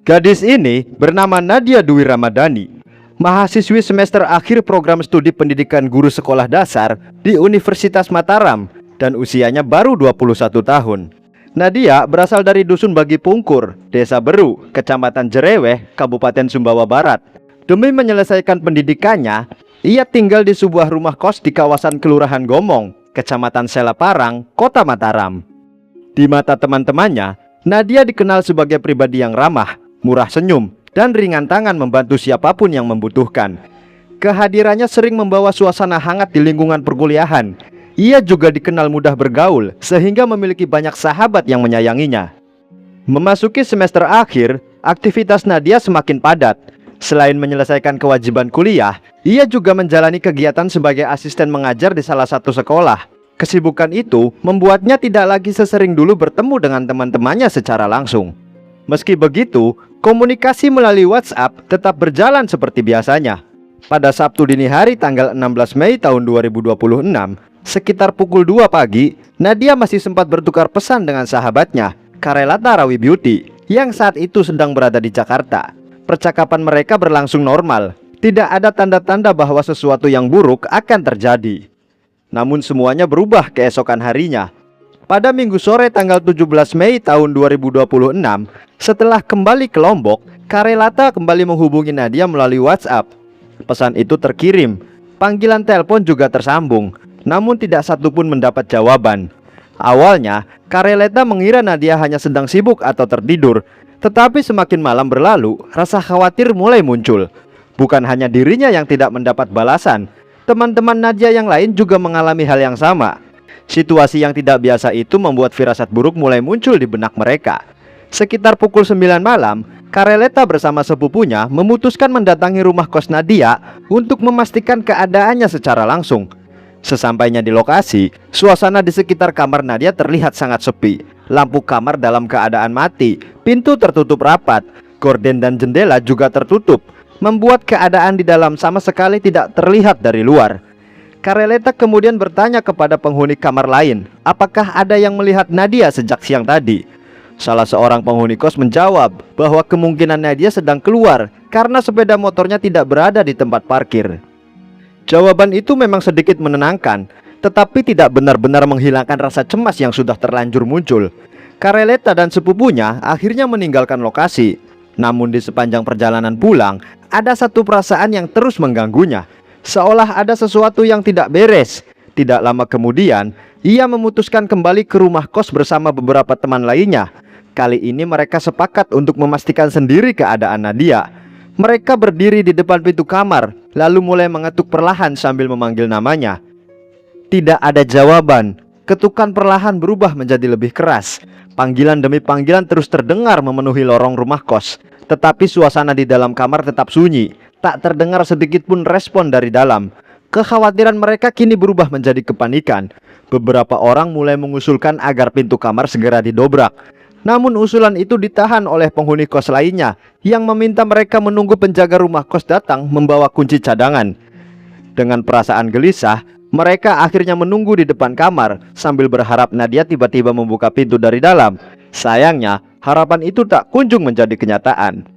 Gadis ini bernama Nadia Dwi Ramadhani, mahasiswi semester akhir program studi pendidikan guru sekolah dasar di Universitas Mataram dan usianya baru 21 tahun. Nadia berasal dari Dusun Bagi Pungkur, Desa Beru, Kecamatan Jereweh, Kabupaten Sumbawa Barat. Demi menyelesaikan pendidikannya, ia tinggal di sebuah rumah kos di kawasan Kelurahan Gomong, Kecamatan Selaparang, Kota Mataram. Di mata teman-temannya, Nadia dikenal sebagai pribadi yang ramah, murah senyum, dan ringan tangan membantu siapapun yang membutuhkan. Kehadirannya sering membawa suasana hangat di lingkungan perkuliahan. Ia juga dikenal mudah bergaul, sehingga memiliki banyak sahabat yang menyayanginya. Memasuki semester akhir, aktivitas Nadia semakin padat. Selain menyelesaikan kewajiban kuliah, ia juga menjalani kegiatan sebagai asisten mengajar di salah satu sekolah. Kesibukan itu membuatnya tidak lagi sesering dulu bertemu dengan teman-temannya secara langsung. Meski begitu, komunikasi melalui WhatsApp tetap berjalan seperti biasanya. Pada Sabtu dini hari tanggal 16 Mei tahun 2026, sekitar pukul 2 pagi, Nadia masih sempat bertukar pesan dengan sahabatnya, Karelata Rawi Beauty, yang saat itu sedang berada di Jakarta. Percakapan mereka berlangsung normal, tidak ada tanda-tanda bahwa sesuatu yang buruk akan terjadi. Namun semuanya berubah keesokan harinya. Pada Minggu sore tanggal 17 Mei tahun 2026, setelah kembali ke Lombok, Karelata kembali menghubungi Nadia melalui WhatsApp. Pesan itu terkirim, panggilan telepon juga tersambung, namun tidak satupun mendapat jawaban. Awalnya, Karelata mengira Nadia hanya sedang sibuk atau tertidur, tetapi semakin malam berlalu, rasa khawatir mulai muncul. Bukan hanya dirinya yang tidak mendapat balasan, teman-teman Nadia yang lain juga mengalami hal yang sama. Situasi yang tidak biasa itu membuat firasat buruk mulai muncul di benak mereka. Sekitar pukul 9 malam, Karelata bersama sepupunya memutuskan mendatangi rumah kos Nadia untuk memastikan keadaannya secara langsung. Sesampainya di lokasi, suasana di sekitar kamar Nadia terlihat sangat sepi. Lampu kamar dalam keadaan mati, pintu tertutup rapat, gorden dan jendela juga tertutup, membuat keadaan di dalam sama sekali tidak terlihat dari luar. Karelata kemudian bertanya kepada penghuni kamar lain, apakah ada yang melihat Nadia sejak siang tadi. Salah seorang penghuni kos menjawab bahwa kemungkinan Nadia sedang keluar karena sepeda motornya tidak berada di tempat parkir. Jawaban itu memang sedikit menenangkan, tetapi tidak benar-benar menghilangkan rasa cemas yang sudah terlanjur muncul. Karelata dan sepupunya akhirnya meninggalkan lokasi. Namun di sepanjang perjalanan pulang, ada satu perasaan yang terus mengganggunya, seolah ada sesuatu yang tidak beres. Tidak lama kemudian, ia memutuskan kembali ke rumah kos bersama beberapa teman lainnya. Kali ini mereka sepakat untuk memastikan sendiri keadaan Nadia. Mereka berdiri di depan pintu kamar, lalu mulai mengetuk perlahan sambil memanggil namanya. Tidak ada jawaban. Ketukan perlahan berubah menjadi lebih keras. Panggilan demi panggilan terus terdengar memenuhi lorong rumah kos. Tetapi suasana di dalam kamar tetap sunyi. Tak terdengar sedikit pun respon dari dalam. Kekhawatiran mereka kini berubah menjadi kepanikan. Beberapa orang mulai mengusulkan agar pintu kamar segera didobrak. Namun usulan itu ditahan oleh penghuni kos lainnya yang meminta mereka menunggu penjaga rumah kos datang membawa kunci cadangan. Dengan perasaan gelisah, mereka akhirnya menunggu di depan kamar sambil berharap Nadia tiba-tiba membuka pintu dari dalam. Sayangnya, harapan itu tak kunjung menjadi kenyataan.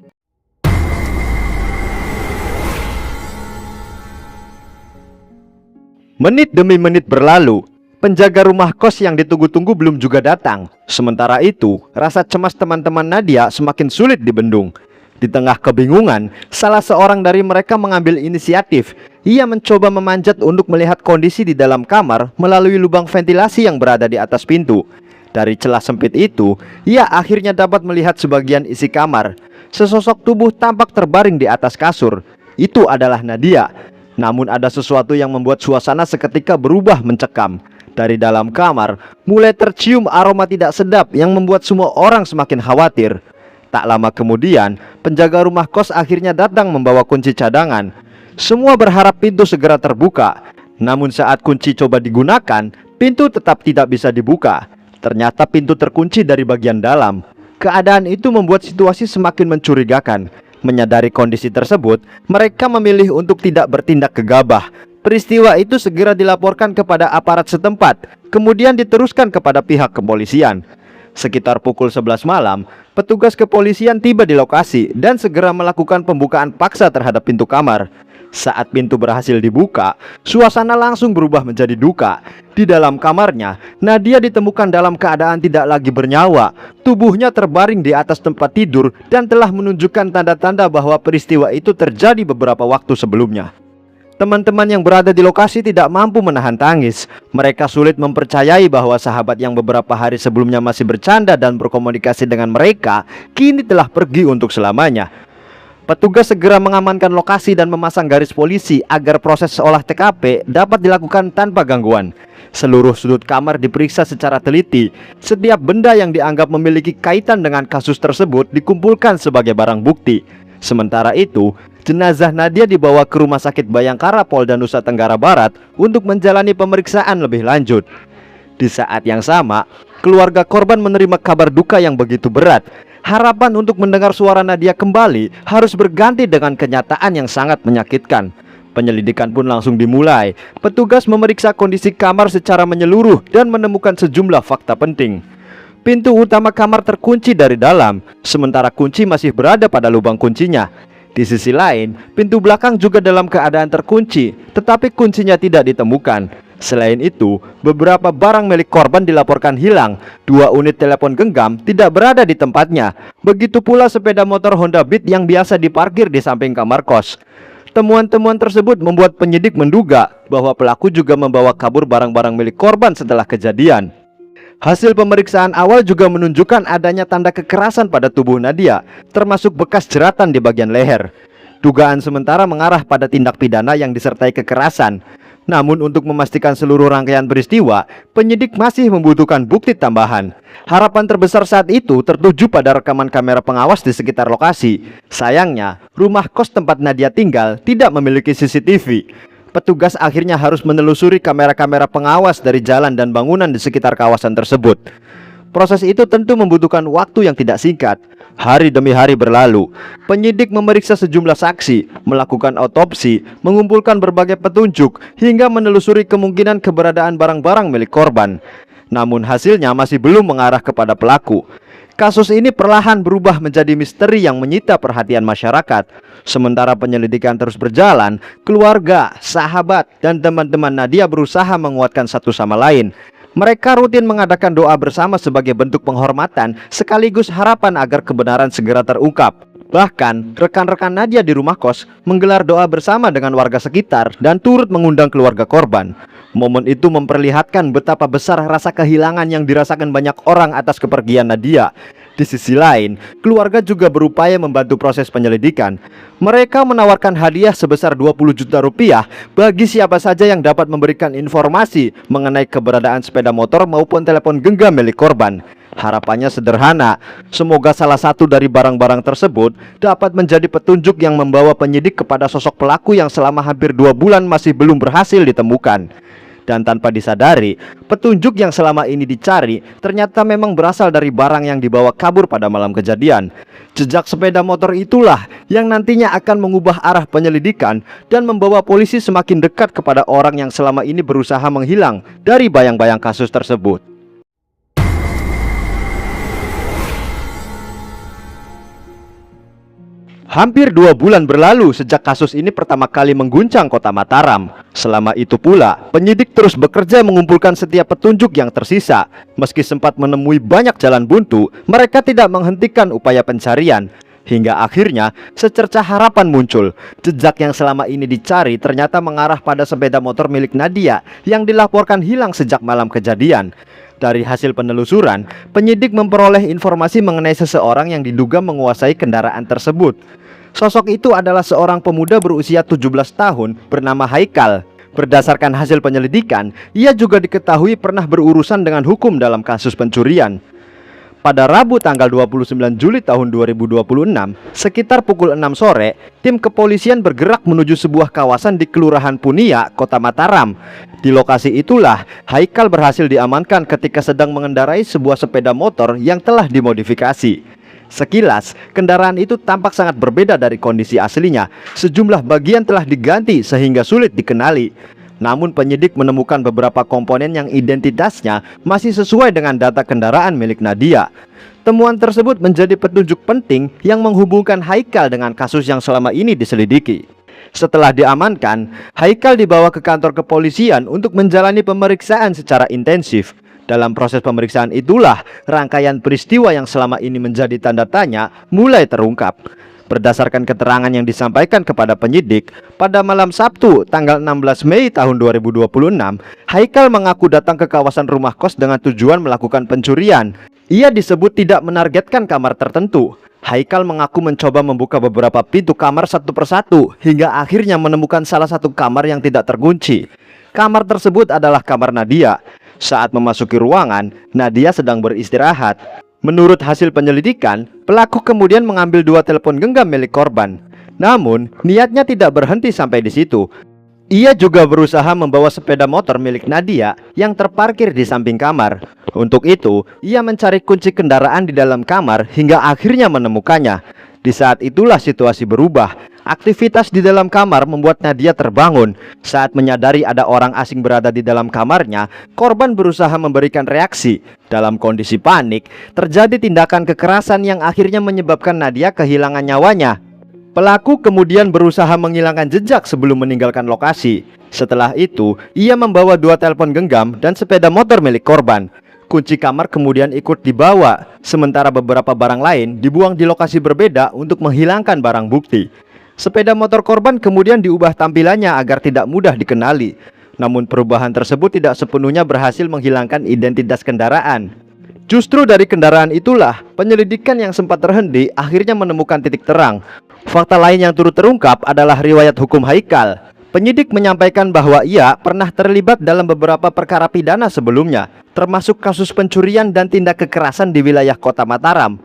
Menit demi menit berlalu. Penjaga rumah kos yang ditunggu-tunggu belum juga datang. Sementara itu, rasa cemas teman-teman Nadia semakin sulit dibendung. Di tengah kebingungan, salah seorang dari mereka mengambil inisiatif. Ia mencoba memanjat untuk melihat kondisi di dalam kamar melalui lubang ventilasi yang berada di atas pintu. Dari celah sempit itu, ia akhirnya dapat melihat sebagian isi kamar. Sesosok tubuh tampak terbaring di atas kasur. Itu adalah Nadia. Namun ada sesuatu yang membuat suasana seketika berubah mencekam. Dari dalam kamar, mulai tercium aroma tidak sedap yang membuat semua orang semakin khawatir. Tak lama kemudian, penjaga rumah kos akhirnya datang membawa kunci cadangan. Semua berharap pintu segera terbuka. Namun saat kunci coba digunakan, pintu tetap tidak bisa dibuka. Ternyata pintu terkunci dari bagian dalam. Keadaan itu membuat situasi semakin mencurigakan. Menyadari kondisi tersebut, mereka memilih untuk tidak bertindak gegabah. Peristiwa itu segera dilaporkan kepada aparat setempat, kemudian diteruskan kepada pihak kepolisian. Sekitar pukul 11 malam, petugas kepolisian tiba di lokasi dan segera melakukan pembukaan paksa terhadap pintu kamar. Saat pintu berhasil dibuka, suasana langsung berubah menjadi duka. Di dalam kamarnya, Nadia ditemukan dalam keadaan tidak lagi bernyawa. Tubuhnya terbaring di atas tempat tidur dan telah menunjukkan tanda-tanda bahwa peristiwa itu terjadi beberapa waktu sebelumnya. Teman-teman yang berada di lokasi tidak mampu menahan tangis. Mereka sulit mempercayai bahwa sahabat yang beberapa hari sebelumnya masih bercanda dan berkomunikasi dengan mereka kini telah pergi untuk selamanya. Petugas segera mengamankan lokasi dan memasang garis polisi agar proses olah TKP dapat dilakukan tanpa gangguan. Seluruh sudut kamar diperiksa secara teliti. Setiap benda yang dianggap memiliki kaitan dengan kasus tersebut dikumpulkan sebagai barang bukti. Sementara itu, jenazah Nadia dibawa ke Rumah Sakit Bayangkara Polda Nusa Tenggara Barat untuk menjalani pemeriksaan lebih lanjut. Di saat yang sama, keluarga korban menerima kabar duka yang begitu berat. Harapan untuk mendengar suara Nadia kembali harus berganti dengan kenyataan yang sangat menyakitkan. Penyelidikan pun langsung dimulai. Petugas memeriksa kondisi kamar secara menyeluruh dan menemukan sejumlah fakta penting. Pintu utama kamar terkunci dari dalam, sementara kunci masih berada pada lubang kuncinya. Di sisi lain, pintu belakang juga dalam keadaan terkunci, tetapi kuncinya tidak ditemukan. Selain itu, beberapa barang milik korban dilaporkan hilang. 2 unit telepon genggam tidak berada di tempatnya. Begitu pula sepeda motor Honda Beat yang biasa diparkir di samping kamar kos. Temuan-temuan tersebut membuat penyidik menduga bahwa pelaku juga membawa kabur barang-barang milik korban setelah kejadian. Hasil pemeriksaan awal juga menunjukkan adanya tanda kekerasan pada tubuh Nadia, termasuk bekas jeratan di bagian leher. Dugaan sementara mengarah pada tindak pidana yang disertai kekerasan. Namun untuk memastikan seluruh rangkaian peristiwa, penyidik masih membutuhkan bukti tambahan. Harapan terbesar saat itu tertuju pada rekaman kamera pengawas di sekitar lokasi. Sayangnya, rumah kos tempat Nadia tinggal tidak memiliki CCTV. Petugas akhirnya harus menelusuri kamera-kamera pengawas dari jalan dan bangunan di sekitar kawasan tersebut. Proses itu tentu membutuhkan waktu yang tidak singkat. Hari demi hari berlalu. Penyidik memeriksa sejumlah saksi, melakukan otopsi, mengumpulkan berbagai petunjuk, hingga menelusuri kemungkinan keberadaan barang-barang milik korban. Namun hasilnya masih belum mengarah kepada pelaku. Kasus ini perlahan berubah menjadi misteri yang menyita perhatian masyarakat. Sementara penyelidikan terus berjalan, keluarga, sahabat, dan teman-teman Nadia berusaha menguatkan satu sama lain. Mereka rutin mengadakan doa bersama sebagai bentuk penghormatan sekaligus harapan agar kebenaran segera terungkap. Bahkan, rekan-rekan Nadia di rumah kos menggelar doa bersama dengan warga sekitar dan turut mengundang keluarga korban. Momen itu memperlihatkan betapa besar rasa kehilangan yang dirasakan banyak orang atas kepergian Nadia. Di sisi lain, keluarga juga berupaya membantu proses penyelidikan. Mereka menawarkan hadiah sebesar 20 juta rupiah bagi siapa saja yang dapat memberikan informasi mengenai keberadaan sepeda motor maupun telepon genggam milik korban. Harapannya sederhana, semoga salah satu dari barang-barang tersebut dapat menjadi petunjuk yang membawa penyidik kepada sosok pelaku yang selama hampir 2 bulan masih belum berhasil ditemukan. Dan tanpa disadari, petunjuk yang selama ini dicari ternyata memang berasal dari barang yang dibawa kabur pada malam kejadian. Jejak sepeda motor itulah yang nantinya akan mengubah arah penyelidikan dan membawa polisi semakin dekat kepada orang yang selama ini berusaha menghilang dari bayang-bayang kasus tersebut. Hampir 2 bulan berlalu sejak kasus ini pertama kali mengguncang kota Mataram. Selama itu pula, penyidik terus bekerja mengumpulkan setiap petunjuk yang tersisa. Meski sempat menemui banyak jalan buntu, mereka tidak menghentikan upaya pencarian. Hingga akhirnya, secercah harapan muncul. Jejak yang selama ini dicari ternyata mengarah pada sepeda motor milik Nadia yang dilaporkan hilang sejak malam kejadian. Dari hasil penelusuran, penyidik memperoleh informasi mengenai seseorang yang diduga menguasai kendaraan tersebut. Sosok itu adalah seorang pemuda berusia 17 tahun bernama Haikal. Berdasarkan hasil penyelidikan, ia juga diketahui pernah berurusan dengan hukum dalam kasus pencurian. Pada Rabu tanggal 29 Juli tahun 2026, sekitar pukul 6 sore, tim kepolisian bergerak menuju sebuah kawasan di Kelurahan Punia, Kota Mataram. Di lokasi itulah, Haikal berhasil diamankan ketika sedang mengendarai sebuah sepeda motor yang telah dimodifikasi. Sekilas, kendaraan itu tampak sangat berbeda dari kondisi aslinya. Sejumlah bagian telah diganti sehingga sulit dikenali. Namun penyidik menemukan beberapa komponen yang identitasnya masih sesuai dengan data kendaraan milik Nadia. Temuan tersebut menjadi petunjuk penting yang menghubungkan Haikal dengan kasus yang selama ini diselidiki. Setelah diamankan, Haikal dibawa ke kantor kepolisian untuk menjalani pemeriksaan secara intensif. Dalam proses pemeriksaan itulah rangkaian peristiwa yang selama ini menjadi tanda tanya mulai terungkap. Berdasarkan keterangan yang disampaikan kepada penyidik, pada malam Sabtu tanggal 16 Mei tahun 2026, Haikal mengaku datang ke kawasan rumah kos dengan tujuan melakukan pencurian. Ia disebut tidak menargetkan kamar tertentu. Haikal mengaku mencoba membuka beberapa pintu kamar satu persatu hingga akhirnya menemukan salah satu kamar yang tidak terkunci. Kamar tersebut adalah kamar Nadia. Saat memasuki ruangan, Nadia sedang beristirahat. Menurut hasil penyelidikan, pelaku kemudian mengambil 2 telepon genggam milik korban. Namun, niatnya tidak berhenti sampai di situ. Ia juga berusaha membawa sepeda motor milik Nadia yang terparkir di samping kamar. Untuk itu, ia mencari kunci kendaraan di dalam kamar hingga akhirnya menemukannya. Di saat itulah situasi berubah. Aktivitas di dalam kamar membuat Nadia terbangun. Saat menyadari ada orang asing berada di dalam kamarnya, korban berusaha memberikan reaksi. Dalam kondisi panik, terjadi tindakan kekerasan yang akhirnya menyebabkan Nadia kehilangan nyawanya. Pelaku kemudian berusaha menghilangkan jejak sebelum meninggalkan lokasi. Setelah itu, ia membawa 2 telepon genggam dan sepeda motor milik korban. Kunci kamar kemudian ikut dibawa, sementara beberapa barang lain dibuang di lokasi berbeda untuk menghilangkan barang bukti. Sepeda motor korban kemudian diubah tampilannya agar tidak mudah dikenali. Namun perubahan tersebut tidak sepenuhnya berhasil menghilangkan identitas kendaraan. Justru dari kendaraan itulah penyelidikan yang sempat terhenti akhirnya menemukan titik terang. Fakta lain yang turut terungkap adalah riwayat hukum Haikal. Penyidik menyampaikan bahwa ia pernah terlibat dalam beberapa perkara pidana sebelumnya, termasuk kasus pencurian dan tindak kekerasan di wilayah kota Mataram.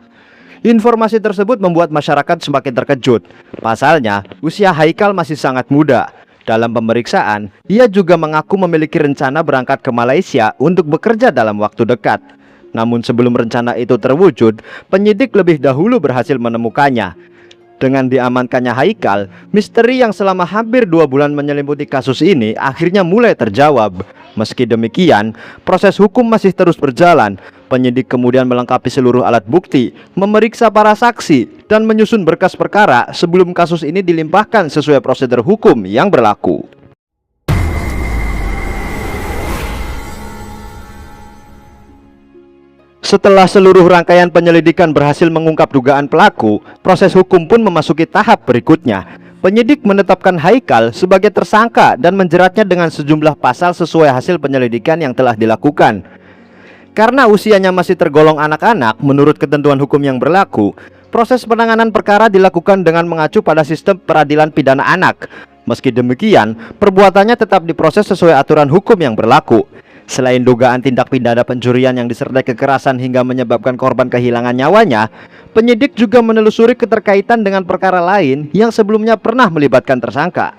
Informasi tersebut membuat masyarakat semakin terkejut. Pasalnya, usia Haikal masih sangat muda. Dalam pemeriksaan, ia juga mengaku memiliki rencana berangkat ke Malaysia untuk bekerja dalam waktu dekat. Namun sebelum rencana itu terwujud, penyidik lebih dahulu berhasil menemukannya. Dengan diamankannya Haikal, misteri yang selama hampir 2 bulan menyelimuti kasus ini akhirnya mulai terjawab. Meski demikian, proses hukum masih terus berjalan. Penyidik kemudian melengkapi seluruh alat bukti, memeriksa para saksi, dan menyusun berkas perkara sebelum kasus ini dilimpahkan sesuai prosedur hukum yang berlaku. Setelah seluruh rangkaian penyelidikan berhasil mengungkap dugaan pelaku, proses hukum pun memasuki tahap berikutnya. Penyidik menetapkan Haikal sebagai tersangka dan menjeratnya dengan sejumlah pasal sesuai hasil penyelidikan yang telah dilakukan. Karena usianya masih tergolong anak-anak menurut ketentuan hukum yang berlaku, proses penanganan perkara dilakukan dengan mengacu pada sistem peradilan pidana anak. Meski demikian, perbuatannya tetap diproses sesuai aturan hukum yang berlaku. Selain dugaan tindak pidana pencurian yang disertai kekerasan hingga menyebabkan korban kehilangan nyawanya, penyidik juga menelusuri keterkaitan dengan perkara lain yang sebelumnya pernah melibatkan tersangka.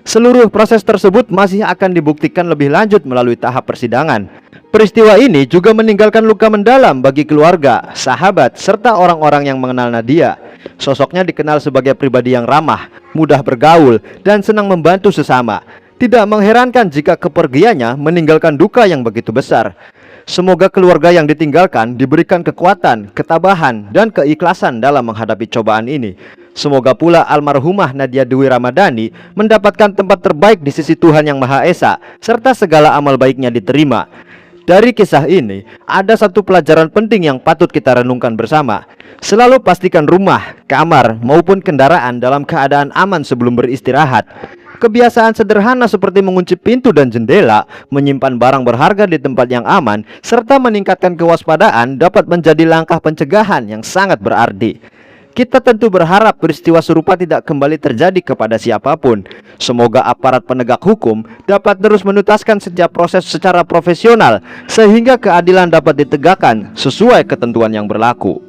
Seluruh proses tersebut masih akan dibuktikan lebih lanjut melalui tahap persidangan. Peristiwa ini juga meninggalkan luka mendalam bagi keluarga, sahabat, serta orang-orang yang mengenal Nadia. Sosoknya dikenal sebagai pribadi yang ramah, mudah bergaul, dan senang membantu sesama. Tidak mengherankan jika kepergiannya meninggalkan duka yang begitu besar. Semoga keluarga yang ditinggalkan diberikan kekuatan, ketabahan, dan keikhlasan dalam menghadapi cobaan ini. Semoga pula almarhumah Nadia Dwi Ramadhani mendapatkan tempat terbaik di sisi Tuhan Yang Maha Esa, serta segala amal baiknya diterima. Dari kisah ini, ada satu pelajaran penting yang patut kita renungkan bersama. Selalu pastikan rumah, kamar, maupun kendaraan dalam keadaan aman sebelum beristirahat. Kebiasaan sederhana seperti mengunci pintu dan jendela, menyimpan barang berharga di tempat yang aman, serta meningkatkan kewaspadaan dapat menjadi langkah pencegahan yang sangat berarti. Kita tentu berharap peristiwa serupa tidak kembali terjadi kepada siapapun. Semoga aparat penegak hukum dapat terus menuntaskan setiap proses secara profesional, sehingga keadilan dapat ditegakkan sesuai ketentuan yang berlaku.